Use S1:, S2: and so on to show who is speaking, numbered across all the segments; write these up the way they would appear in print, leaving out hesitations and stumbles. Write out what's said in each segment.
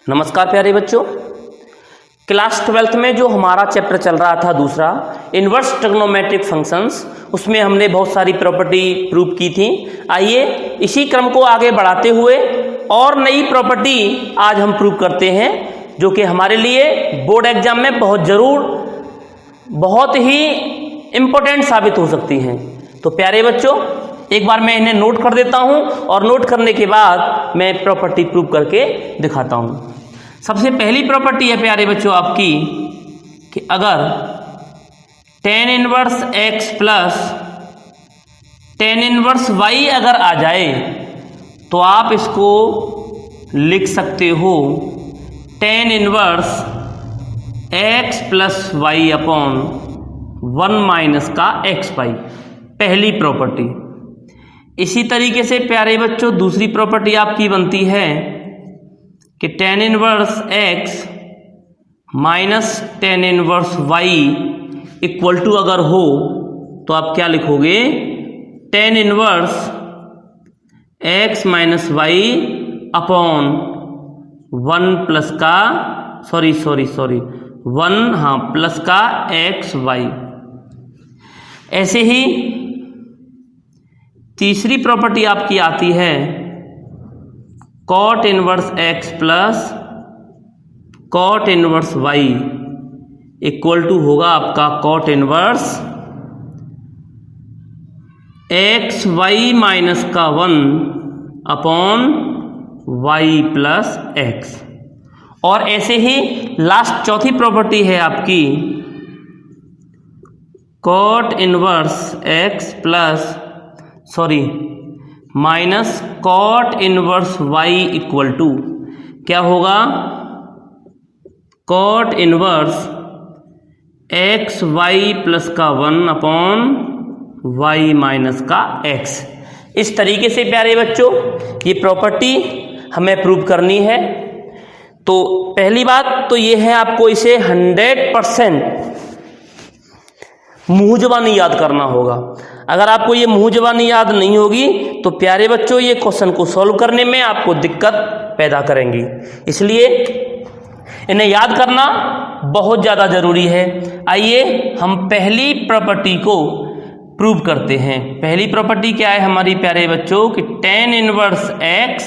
S1: नमस्कार प्यारे बच्चों, क्लास 12th में जो हमारा चैप्टर चल रहा था दूसरा इन्वर्स ट्रिग्नोमेट्रिक फंक्शंस, उसमें हमने बहुत सारी प्रॉपर्टी प्रूव की थी। आइए इसी क्रम को आगे बढ़ाते हुए और नई प्रॉपर्टी आज हम प्रूव करते हैं जो कि हमारे लिए बोर्ड एग्जाम में बहुत ही इम्पोर्टेंट साबित हो सकती हैं। तो प्यारे बच्चों, एक बार मैं इन्हें नोट कर देता हूं और नोट करने के बाद मैं प्रॉपर्टी प्रूव करके दिखाता हूं। सबसे पहली प्रॉपर्टी है प्यारे बच्चों आपकी कि अगर tan inverse x plus tan inverse y अगर आ जाए तो आप इसको लिख सकते हो tan inverse x plus y upon 1 minus का एक्स वाई, पहली प्रॉपर्टी। इसी तरीके से प्यारे बच्चों दूसरी प्रॉपर्टी आपकी बनती है कि tan inverse x minus tan inverse y equal to अगर हो तो आप क्या लिखोगे, tan inverse x minus y upon 1 plus का प्लस का एक्स वाई। ऐसे ही तीसरी प्रॉपर्टी आपकी आती है cot inverse x plus cot inverse y equal to होगा आपका cot inverse x y minus का 1 अपॉन y प्लस एक्स। और ऐसे ही लास्ट चौथी प्रॉपर्टी है आपकी cot inverse x plus minus cot inverse y equal to क्या होगा, cot inverse x y plus का 1 अपॉन y माइनस का x। इस तरीके से प्यारे बच्चों ये प्रॉपर्टी हमें प्रूव करनी है। तो पहली बात तो ये है, आपको इसे 100% मुंह ज़बानी याद करना होगा। अगर आपको ये मुंह ज़बानी याद नहीं होगी तो प्यारे बच्चों ये क्वेश्चन को सॉल्व करने में आपको दिक्कत पैदा करेंगी, इसलिए इन्हें याद करना बहुत ज़्यादा ज़रूरी है। आइए हम पहली प्रॉपर्टी को प्रूव करते हैं। पहली प्रॉपर्टी क्या है हमारी प्यारे बच्चों कि tan inverse x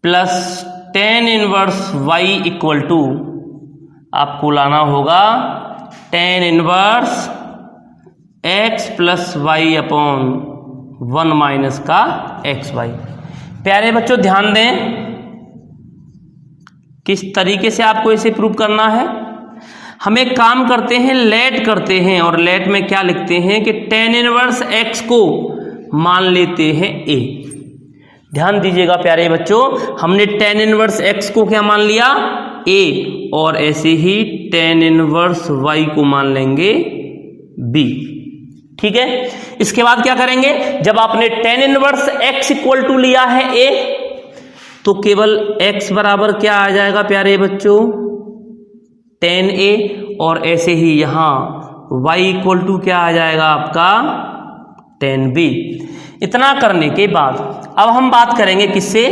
S1: plus tan inverse y equal to आपको लाना होगा tan inverse x plus y upon 1 minus का एक्स वाई। प्यारे बच्चों ध्यान दें किस तरीके से आपको इसे प्रूव करना है। हम एक काम करते हैं, लेट करते हैं, और लेट में क्या लिखते हैं कि tan इनवर्स x को मान लेते हैं a। ध्यान दीजिएगा प्यारे बच्चों, हमने tan इनवर्स x को क्या मान लिया, a, और ऐसे ही tan इनवर्स y को मान लेंगे b। ठीक है, इसके बाद क्या करेंगे, जब आपने tan inverse x equal to लिया है a तो केवल x बराबर क्या आ जाएगा प्यारे बच्चों, tan a, और ऐसे ही यहाँ y इक्वल टू क्या आ जाएगा आपका tan b। इतना करने के बाद अब हम बात करेंगे किससे,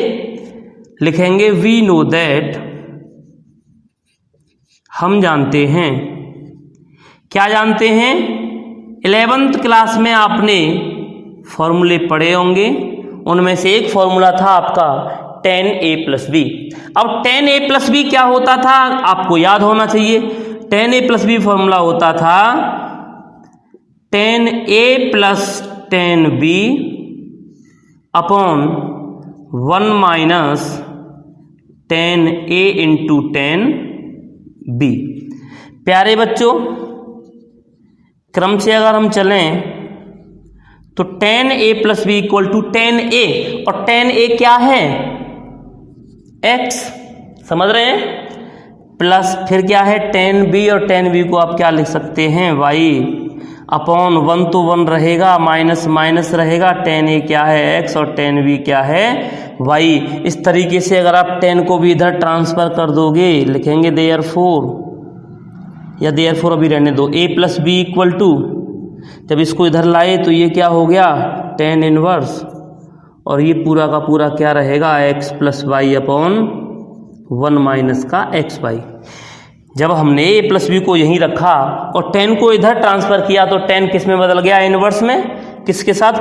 S1: लिखेंगे वी नो दैट, हम जानते हैं। क्या जानते हैं, 11th क्लास में आपने फॉर्मूले पढ़े होंगे, उनमें से एक फॉर्मूला था आपका tan a प्लस बी। अब tan a प्लस बी क्या होता था आपको याद होना चाहिए। tan a plus b formula होता था tan a plus tan b upon 1 minus tan a into tan b। प्यारे बच्चों क्रम से अगर हम चलें तो tan a plus b equal to tan a, और tan a क्या है, x, समझ रहे हैं, प्लस फिर क्या है tan b, और tan b को आप क्या लिख सकते हैं y अपॉन 1 तो 1 रहेगा, माइनस माइनस रहेगा, tan a क्या है x और tan b क्या है y। इस तरीके से अगर आप tan को भी इधर ट्रांसफर कर दोगे, लिखेंगे देयरफॉर, या देयरफॉर अभी रहने दो, a plus b equal to, जब इसको इधर लाए तो ये क्या हो गया tan इनवर्स, और ये पूरा का पूरा क्या रहेगा x plus y upon 1 minus का एक्स वाई। जब हमने ए प्लस बी को यहीं रखा और tan को इधर ट्रांसफ़र किया तो tan किस में बदल गया, इनवर्स में, किसके साथ,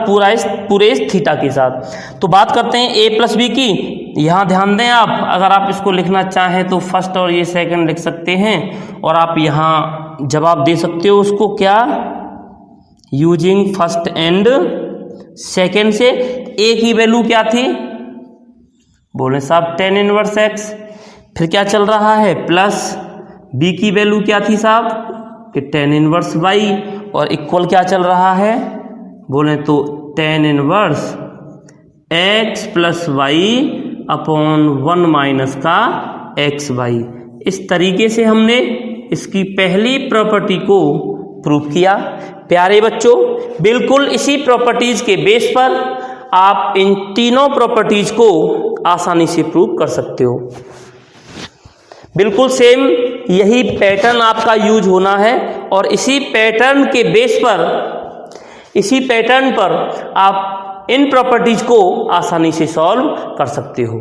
S1: पूरे इस थीटा के साथ। तो बात करते हैं ए प्लस बी की। यहाँ ध्यान दें आप, अगर आप इसको लिखना चाहें तो फर्स्ट और ये सेकंड लिख सकते हैं और आप यहाँ जवाब दे सकते हो उसको क्या, यूजिंग फर्स्ट एंड सेकंड से। ए की वैल्यू क्या थी, बोले साहब tan इनवर्स एक्स, फिर क्या चल रहा है प्लस, बी की वैल्यू क्या थी साहब कि tan इनवर्स वाई, और इक्वल क्या चल रहा है, बोले तो tan inverse x plus y upon 1 minus का एक्स वाई। इस तरीके से हमने इसकी पहली प्रॉपर्टी को प्रूव किया। प्यारे बच्चों, बिल्कुल इसी प्रॉपर्टीज के बेस पर आप इन तीनों प्रॉपर्टीज को आसानी से प्रूव कर सकते हो। बिल्कुल सेम यही पैटर्न आपका यूज होना है और इसी पैटर्न के बेस पर, इसी पैटर्न पर आप इन प्रॉपर्टीज को आसानी से सॉल्व कर सकते हो।